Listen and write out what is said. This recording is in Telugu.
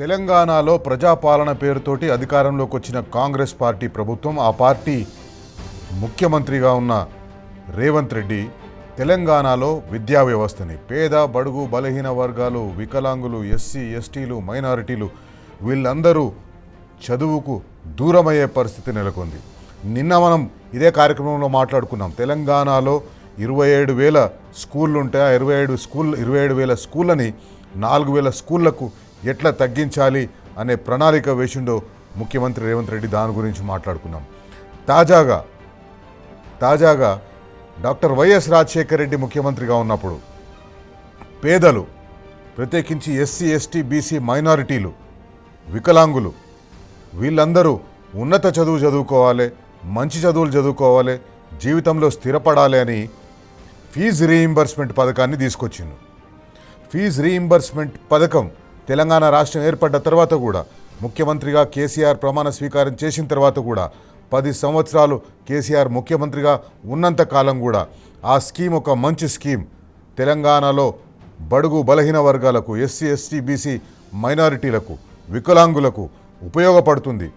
తెలంగాణలో ప్రజాపాలన పేరుతోటి అధికారంలోకి వచ్చిన కాంగ్రెస్ పార్టీ ప్రభుత్వం, ఆ పార్టీ ముఖ్యమంత్రిగా ఉన్న రేవంత్ రెడ్డి తెలంగాణలో విద్యా వ్యవస్థని పేద బడుగు బలహీన వర్గాలు, వికలాంగులు, ఎస్సీ ఎస్టీలు, మైనారిటీలు వీళ్ళందరూ చదువుకు దూరమయ్యే పరిస్థితి నెలకొంది. నిన్న మనం ఇదే కార్యక్రమంలో మాట్లాడుకున్నాం. తెలంగాణలో 27,000 స్కూళ్ళు ఉంటే ఆ 27,000 స్కూళ్ళని 4,000 స్కూళ్లకు ఎట్లా తగ్గించాలి అనే ప్రణాళిక వేసిండో ముఖ్యమంత్రి రేవంత్ రెడ్డి. దాని గురించి మాట్లాడుకున్నాం. తాజాగా డాక్టర్ వైఎస్ రాజశేఖర రెడ్డి ముఖ్యమంత్రిగా ఉన్నప్పుడు పేదలు, ప్రత్యేకించి ఎస్సీ ఎస్టీ బీసీ మైనారిటీలు, వికలాంగులు వీళ్ళందరూ ఉన్నత చదువు చదువుకోవాలి, మంచి చదువులు చదువుకోవాలి, జీవితంలో స్థిరపడాలి అని ఫీజు రీయింబర్స్మెంట్ పథకాన్ని తీసుకొచ్చిండు. ఫీజు రీయింబర్స్మెంట్ పథకం తెలంగాణ రాష్ట్రం ఏర్పడ్డ తర్వాత కూడా, ముఖ్యమంత్రిగా కేసీఆర్ ప్రమాణ స్వీకారం చేసిన తర్వాత కూడా 10 సంవత్సరాలు కేసీఆర్ ముఖ్యమంత్రిగా ఉన్నంత కాలం కూడా ఆ స్కీమ్ ఒక మంచి స్కీమ్. తెలంగాణలో బడుగు బలహీన వర్గాలకు, ఎస్సీ ఎస్టీ బీసీ మైనారిటీలకు, వికలాంగులకు ఉపయోగపడుతుంది.